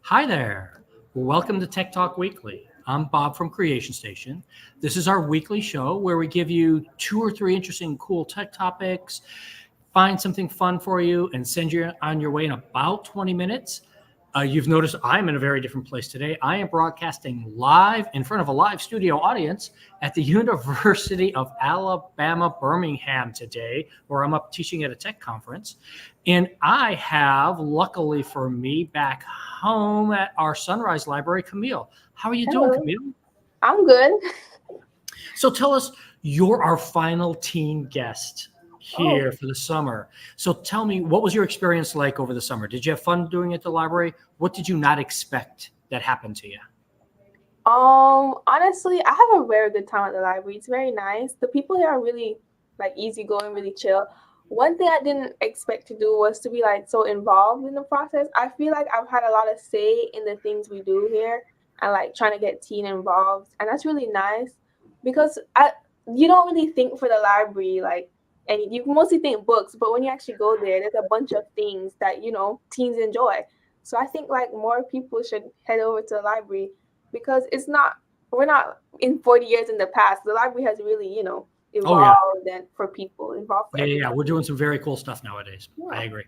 Hi there. Welcome to Tech Talk Weekly. I'm Bob from Creation Station. This is our weekly show where we give you two or three interesting, cool tech topics, find something fun for you, and send you on your way in about 20 minutes. You've noticed I'm in a very different place today. I am broadcasting live in front of a live studio audience at the University of Alabama, Birmingham today, where I'm up teaching at a tech conference. And I have, luckily for me, back home at our Sunrise Library, Camille. How are you doing, Hello, Camille? I'm good. So tell us, you're our final teen guest Oh, here for the summer. So tell me, what was your experience like over the summer? Did you have fun doing it at the library? What did you not expect that happened to you? honestly, I have a very good time at the library. It's very nice. The people here are really like easygoing, really chill. One thing I didn't expect to do was to be like so involved in the process. I feel like I've had a lot of say in the things we do here and like trying to get teen involved, and that's really nice because I you don't really think for the library like and you mostly think books, but when you actually go there, there's a bunch of things that teens enjoy. So I think like more people should head over to the library because we're not in 40 years in the past. The library has really, Oh, yeah. evolved and for people, evolved for Yeah. We're everybody. doing some very cool stuff nowadays. I Yeah. agree.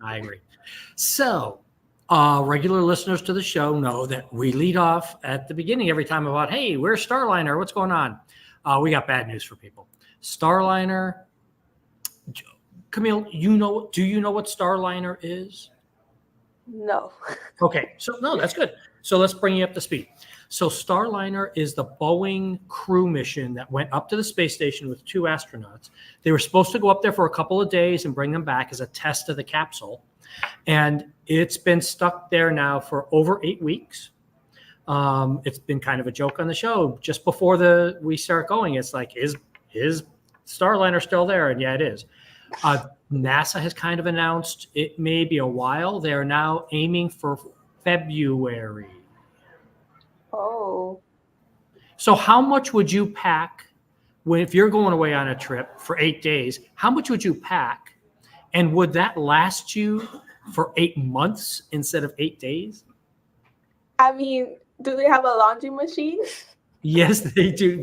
I agree. So, regular listeners to the show know that we lead off at the beginning every time about, hey, where's Starliner? What's going on? We got bad news for people. Starliner, Camille, do you know what Starliner is? No. Okay, so no, that's good. So let's bring you up to speed. So Starliner is the Boeing crew mission that went up to the space station with two astronauts. They were supposed to go up there for a couple of days and bring them back as a test of the capsule. And it's been stuck there now for over 8 weeks. It's been kind of a joke on the show. Just before we start going, it's like, is Starliner still there? And yeah, it is. NASA has kind of announced it may be a while. They're now aiming for February. Oh. So how much would you pack if you're going away on a trip for 8 days? How much would you pack? And would that last you for 8 months instead of 8 days? I mean, do they have a laundry machine? Yes, they do.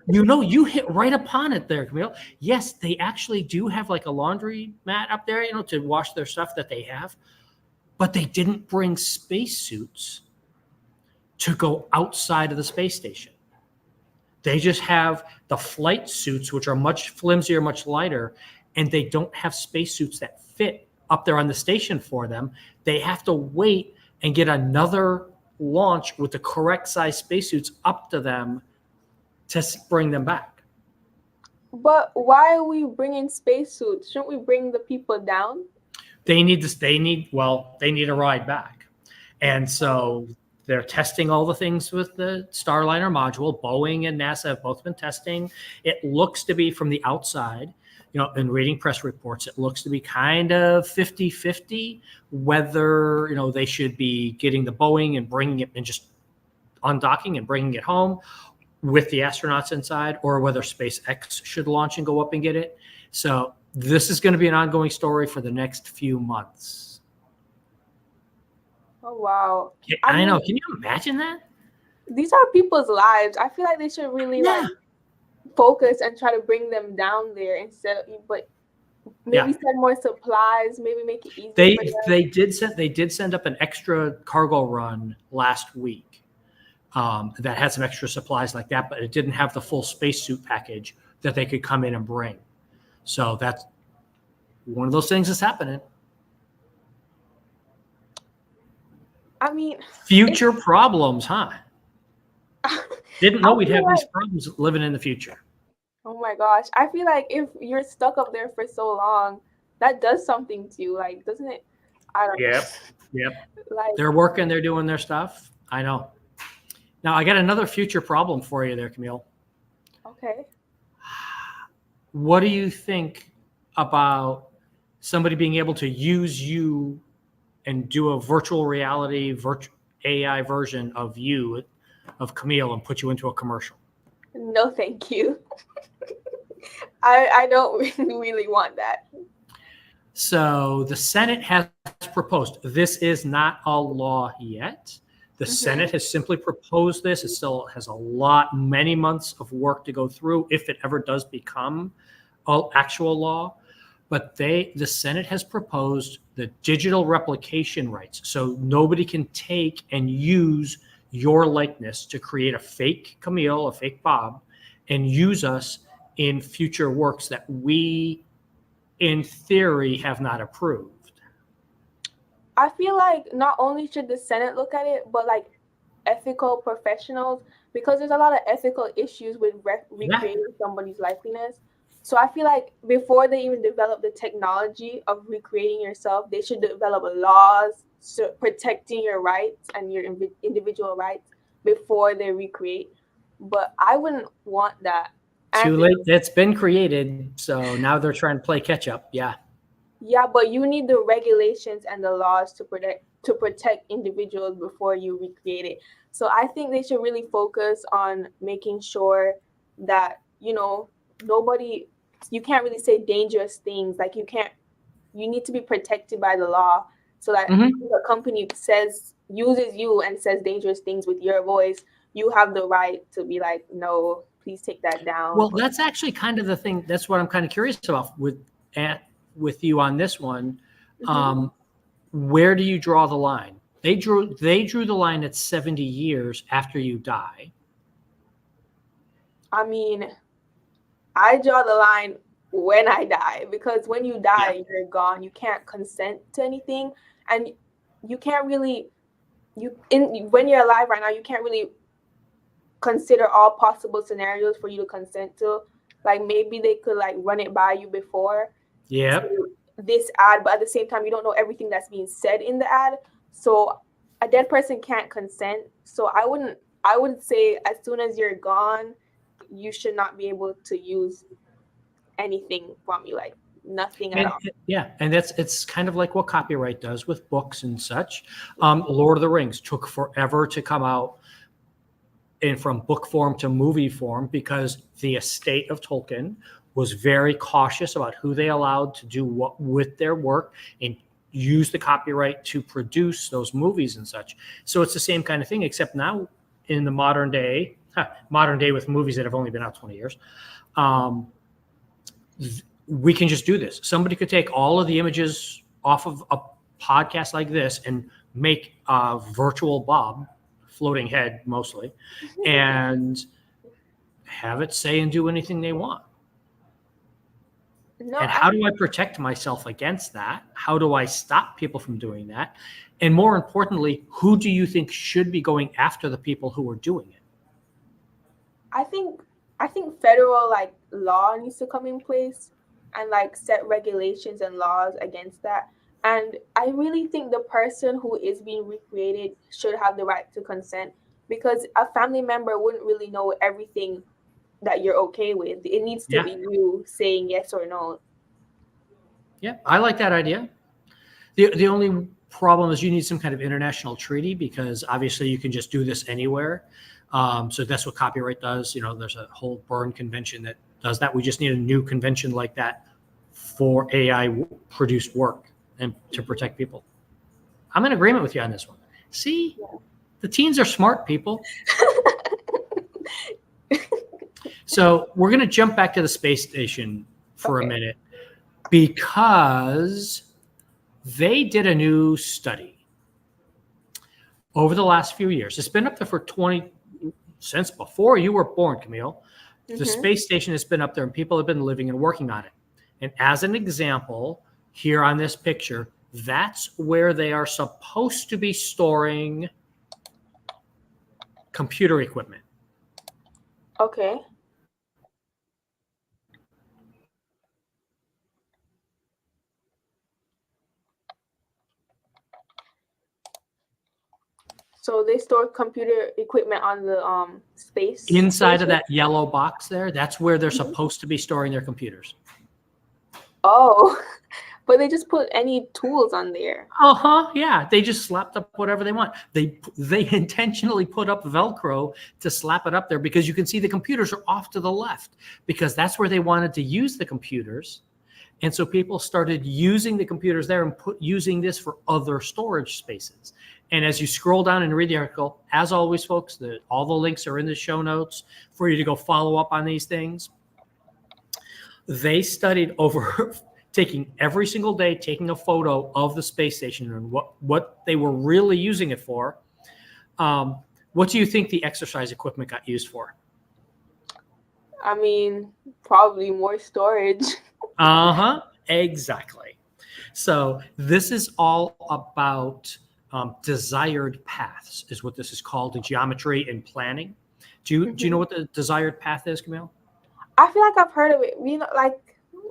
You hit right upon it there, Camille. Yes, they actually do have like a laundry mat up there, to wash their stuff that they have. But they didn't bring spacesuits to go outside of the space station. They just have the flight suits, which are much flimsier, much lighter, and they don't have spacesuits that fit up there on the station for them. They have to wait and get another launch with the correct size spacesuits up to them to bring them back. But why are we bringing spacesuits? Shouldn't we bring the people down? They need this. They need a ride back, and so they're testing all the things with the Starliner module. Boeing and NASA have both been testing. It looks to be from the outside, in reading press reports, it looks to be kind of 50-50 whether, they should be getting the Boeing and bringing it and just undocking and bringing it home with the astronauts inside, or whether SpaceX should launch and go up and get it. So this is going to be an ongoing story for the next few months. Oh wow. I know. Can you imagine that? These are people's lives. I feel like they should really Yeah. focus and try to bring them down there but maybe Yeah. send more supplies, maybe make it easier They for them. they did send up an extra cargo run last week that had some extra supplies like that, but it didn't have the full spacesuit package that they could come in and bring. So that's one of those things that's happening. I mean, Future problems, huh? Didn't know I we'd feel have these like, problems living in the future. oh my gosh, I feel like if you're stuck up there for so long, that does something to you. Like, doesn't it? I don't know. Yep. Yep. Like, They're working, they're doing their stuff. I know. Now I got another future problem for you there, Camille. okay. What do you think about somebody being able to use you and do a virtual reality, AI version of you, of Camille, and put you into a commercial? No, thank you. I don't really want that. So the Senate has proposed, this is not a law yet. The Senate has simply proposed this. It still has many months of work to go through if it ever does become an actual law. But the Senate has proposed the digital replication rights. So nobody can take and use your likeness to create a fake Camille, a fake Bob, and use us in future works that we, in theory, have not approved. I feel like not only should the Senate look at it, but like ethical professionals, because there's a lot of ethical issues with recreating somebody's likeness. So I feel like before they even develop the technology of recreating yourself, they should develop laws protecting your rights and your individual rights before they recreate. But I wouldn't want that. Too late. It's been created. So now they're trying to play catch up. Yeah. Yeah, but you need the regulations and the laws to protect individuals before you recreate it. So I think they should really focus on making sure that, you can't really say dangerous things. Like you need to be protected by the law, so that if a company uses you and says dangerous things with your voice, you have the right to be like, no, please take that down. Well, that's actually kind of the thing. That's what I'm kind of curious about with you on this one. Where do you draw the line? They drew the line at 70 years after you die. I mean, I draw the line when I die, because when you die, you're gone. You can't consent to anything, and you can't really when you're alive right now, you can't really consider all possible scenarios for you to consent to. Like maybe they could like run it by you before. This ad, but at the same time, you don't know everything that's being said in the ad. So a dead person can't consent. So I would say as soon as you're gone, you should not be able to use anything from you, like nothing at all. Yeah, and it's kind of like what copyright does with books and such. Lord of the Rings took forever to come out from book form to movie form because the estate of Tolkien was very cautious about who they allowed to do what with their work and use the copyright to produce those movies and such. So it's the same kind of thing, except now in the modern day with movies that have only been out 20 years, we can just do this. Somebody could take all of the images off of a podcast like this and make a virtual Bob, floating head mostly, and have it say and do anything they want. And how do I protect myself against that? How do I stop people from doing that? And more importantly, who do you think should be going after the people who are doing it? I think federal like law needs to come in place and like set regulations and laws against that. And I really think the person who is being recreated should have the right to consent, because a family member wouldn't really know everything that you're okay with. It needs to be you saying yes or no. Yeah, I like that idea. The only problem is you need some kind of international treaty, because obviously you can just do this anywhere. So that's what copyright does. There's a whole Berne convention that does that. We just need a new convention like that for AI produced work and to protect people. I'm in agreement with you on this one. See, the teens are smart people. So we're going to jump back to the space station for a minute, because they did a new study over the last few years. It's been up there for since before you were born, Camille. The space station has been up there and people have been living and working on it. And as an example, here on this picture, that's where they are supposed to be storing computer equipment. Okay. So they store computer equipment on the space inside station? of that yellow box there. That's where they're supposed to be storing their computers. Oh, but they just put any tools on there. Yeah, they just slapped up whatever they want. They intentionally put up Velcro to slap it up there, because you can see the computers are off to the left, because that's where they wanted to use the computers. And so people started using the computers there and using this for other storage spaces. And as you scroll down and read the article, as always, folks, all the links are in the show notes for you to go follow up on these things. They studied over taking every single day, taking a photo of the space station and what they were really using it for. What do you think the exercise equipment got used for? I mean, probably more storage. Exactly. So this is all about desired paths, is what this is called in geometry and planning. Do you know what the desired path is, Camille? I feel like I've heard of it. You know, like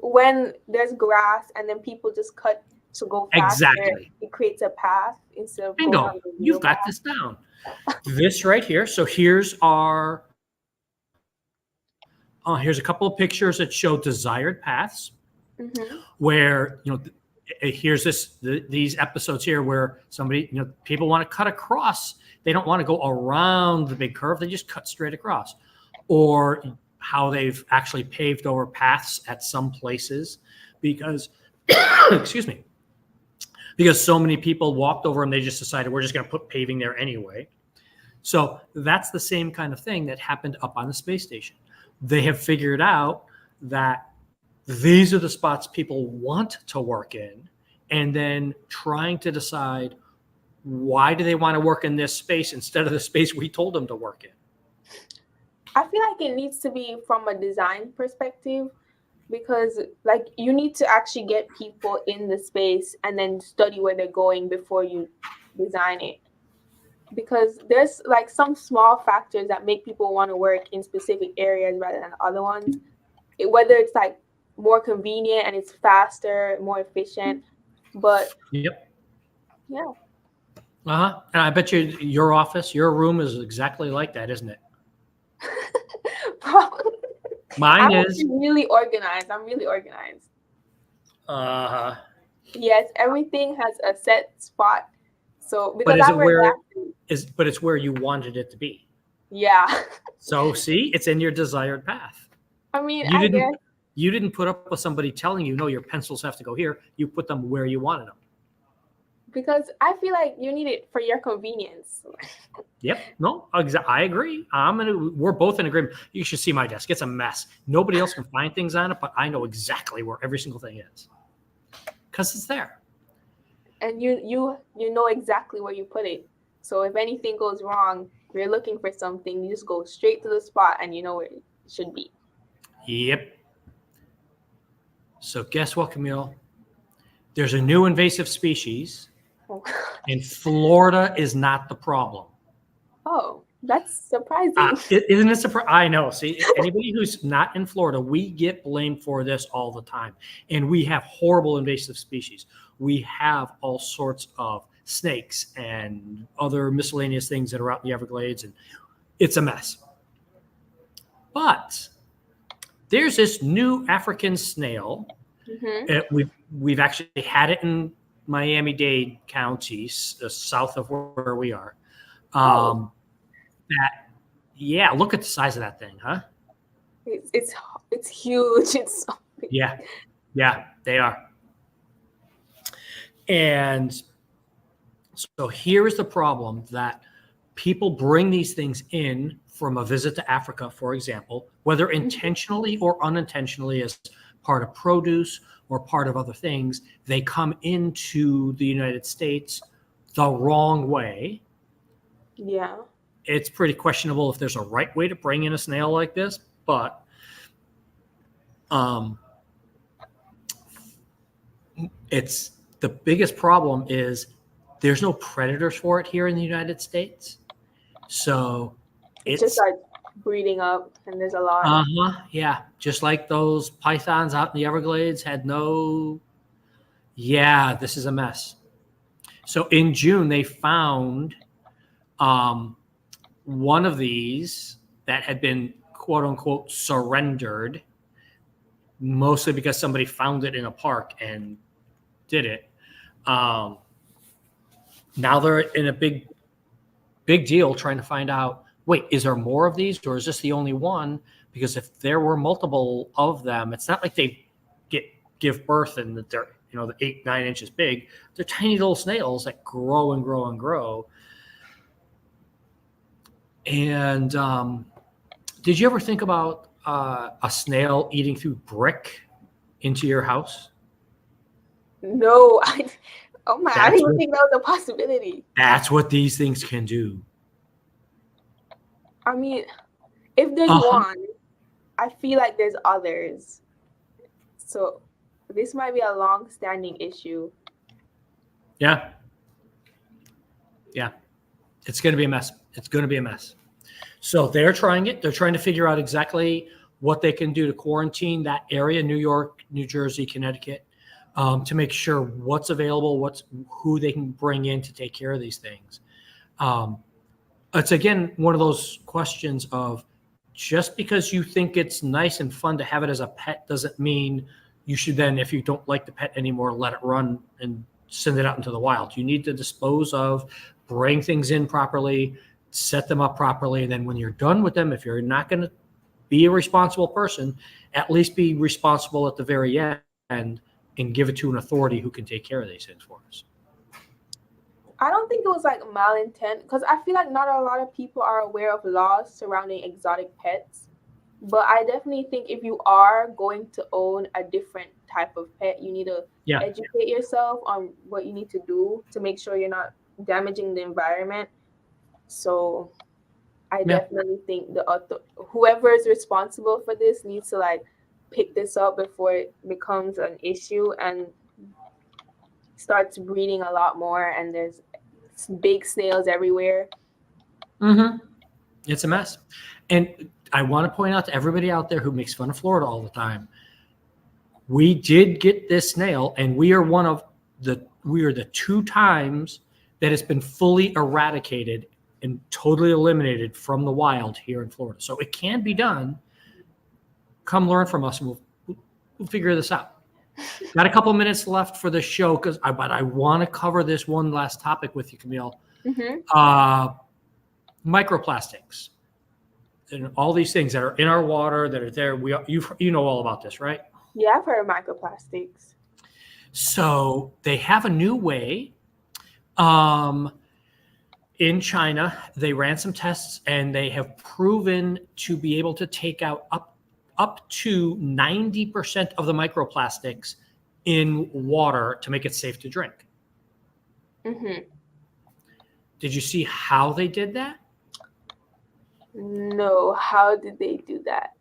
when there's grass and then people just cut to go faster, Exactly. it creates a path instead of Bingo. going on the You've got path. this down. This right here. So here's our. Here's a couple of pictures that show desired paths, where here's these episodes here where somebody, people want to cut across. They don't want to go around the big curve. They just cut straight across. Or how they've actually paved over paths at some places because, excuse me, because so many people walked over and they just decided we're just going to put paving there anyway. So that's the same kind of thing that happened up on the space station. They have figured out that these are the spots people want to work in, and then trying to decide why do they want to work in this space instead of the space we told them to work in. I feel like it needs to be from a design perspective, because like you need to actually get people in the space and then study where they're going before you design it. Because there's like some small factors that make people want to work in specific areas rather than other ones. Whether it's like more convenient and it's faster, more efficient. But yep. Yeah. And I bet you your office, your room is exactly like that, isn't it? Probably. Mine is really organized. I'm really organized. Yes, everything has a set spot. So because but it's where you wanted it to be. Yeah. So see, it's in your desired path. I mean, you didn't put up with somebody telling you, no, your pencils have to go here. You put them where you wanted them. Because I feel like you need it for your convenience. Yep. No, I agree. We're both in agreement. You should see my desk. It's a mess. Nobody else can find things on it, but I know exactly where every single thing is because it's there. And you know exactly where you put it. So if anything goes wrong, you're looking for something, you just go straight to the spot and you know where it should be. Yep. So guess what, Camille? There's a new invasive species. And Florida is not the problem. Oh, that's surprising. Isn't it surprising? I know. See, anybody who's not in Florida, we get blamed for this all the time. And we have horrible invasive species. We have all sorts of snakes and other miscellaneous things that are out in the Everglades, and it's a mess. But there's this new African snail. We've actually had it in Miami-Dade County, south of where we are. Look at the size of that thing, huh? It's huge. It's so big. Yeah, they are. And so here is the problem, that people bring these things in from a visit to Africa, for example, whether intentionally or unintentionally as part of produce or part of other things. They come into the United States the wrong way. Yeah. It's pretty questionable if there's a right way to bring in a snail like this, but it's the biggest problem is there's no predators for it here in the United States. So it's just like breeding up, and there's a lot. Yeah. Just like those pythons out in the Everglades had no. Yeah, this is a mess. So in June, they found one of these that had been quote unquote surrendered, mostly because somebody found it in a park and did it. Now they're in a big deal trying to find out, wait, is there more of these, or is this the only one? Because if there were multiple of them, it's not like they get give birth and that they're, the 8-9 inches big. They're tiny little snails that grow and grow and grow. And did you ever think about a snail eating through brick into your house? No, I didn't even think that was a possibility. That's what these things can do. I mean, if there's one, I feel like there's others. So this might be a long-standing issue. Yeah. Yeah. It's going to be a mess. It's going to be a mess. So they're trying it. They're trying to figure out exactly what they can do to quarantine that area, New York, New Jersey, Connecticut, to make sure what's available, who they can bring in to take care of these things. It's, again, one of those questions of just because you think it's nice and fun to have it as a pet doesn't mean you should then, if you don't like the pet anymore, let it run and send it out into the wild. You need to dispose of, bring things in properly, set them up properly. And then when you're done with them, if you're not going to be a responsible person, at least be responsible at the very end and give it to an authority who can take care of these things for us. I don't think it was like malintent, because I feel like not a lot of people are aware of laws surrounding exotic pets. But I definitely think if you are going to own a different type of pet, you need to educate yourself on what you need to do to make sure you're not damaging the environment. So I definitely think whoever is responsible for this needs to like pick this up before it becomes an issue and starts breeding a lot more, and there's big snails everywhere. Mm-hmm. It's a mess. And I want to point out to everybody out there who makes fun of Florida all the time, we did get this snail, and we are the 2 times that it's been fully eradicated and totally eliminated from the wild here in Florida. So it can be done. Come learn from us, and we'll figure this out. Got a couple minutes left for the show, but I want to cover this one last topic with you, Camille. Mm-hmm. Microplastics and all these things that are in our water that are there. You know all about this, right? Yeah, I've heard of microplastics. So they have a new way. In China, they ran some tests, and they have proven to be able to take out up to 90% of the microplastics in water to make it safe to drink. Mm-hmm. Did you see how they did that? No, how did they do that?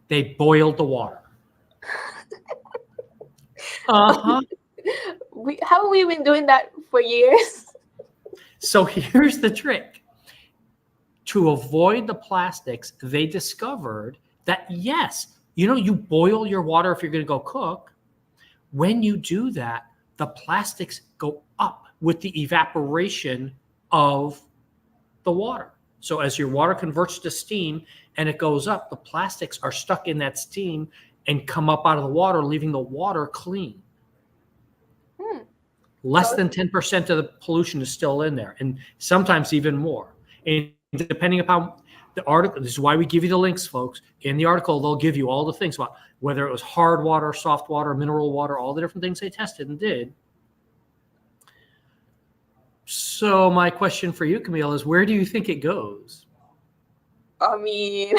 They boiled the water. Uh-huh. Haven't we been doing that for years? So here's the trick. To avoid the plastics, they discovered that, yes, you boil your water if you're going to go cook. When you do that, the plastics go up with the evaporation of the water. So as your water converts to steam and it goes up, the plastics are stuck in that steam and come up out of the water, leaving the water clean. Less than 10% of the pollution is still in there, and sometimes even more. And depending upon the article, this is why we give you the links, folks. In the article, they'll give you all the things about whether it was hard water, soft water, mineral water, all the different things they tested and did. So my question for you, Camille, is where do you think it goes? I mean,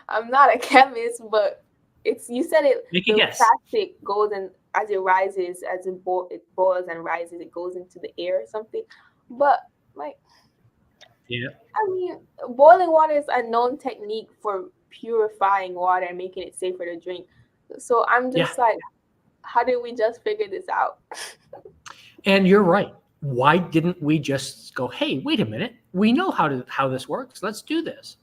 I'm not a chemist, but you said it. Make a guess. Plastic goes in as it rises, as it boils and rises, it goes into the air or something. But yeah, I mean, boiling water is a known technique for purifying water and making it safer to drink. So I'm just how did we just figure this out? And you're right. Why didn't we just go, hey, wait a minute, we know how this works. Let's do this.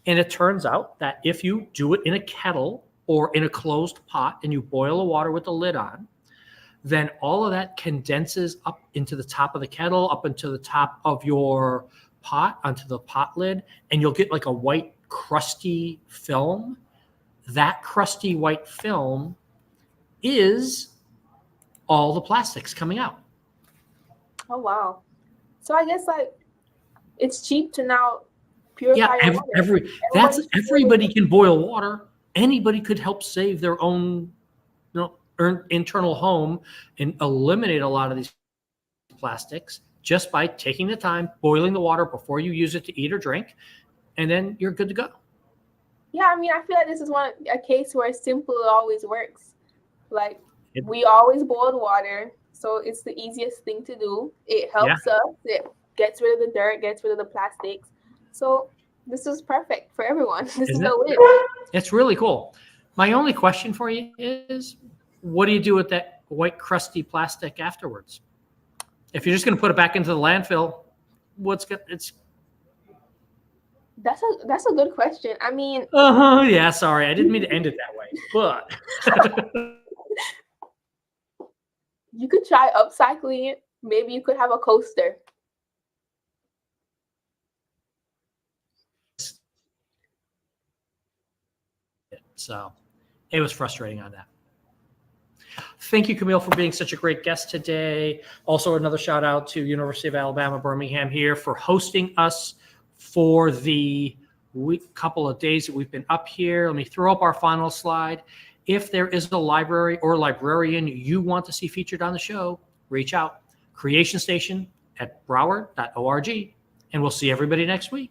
And it turns out that if you do it in a kettle or in a closed pot and you boil the water with the lid on, then all of that condenses up into the top of the kettle, up into the top of your pot, onto the pot lid, and you'll get like a white crusty film. That crusty white film is all the plastics coming out. Oh, wow. So I guess it's cheap to now purify water. Everybody can boil water. Anybody could help save their own internal home and eliminate a lot of these plastics just by taking the time, boiling the water before you use it to eat or drink, and then you're good to go. Yeah, I mean, I feel like this is a case where simple always works. Like we always boiled water, so it's the easiest thing to do. It helps us. It gets rid of the dirt, gets rid of the plastics. So this is perfect for everyone. This is a win. It's really cool. My only question for you is, what do you do with that white crusty plastic afterwards? If you're just going to put it back into the landfill, That's a good question. I mean, yeah, sorry, I didn't mean to end it that way, but you could try upcycling it. Maybe you could have a coaster. So it was frustrating on that. Thank you, Camille, for being such a great guest today. Also, another shout out to University of Alabama, Birmingham here for hosting us for the couple of days that we've been up here. Let me throw up our final slide. If there is a library or librarian you want to see featured on the show, reach out. CreationStation@broward.org. And we'll see everybody next week.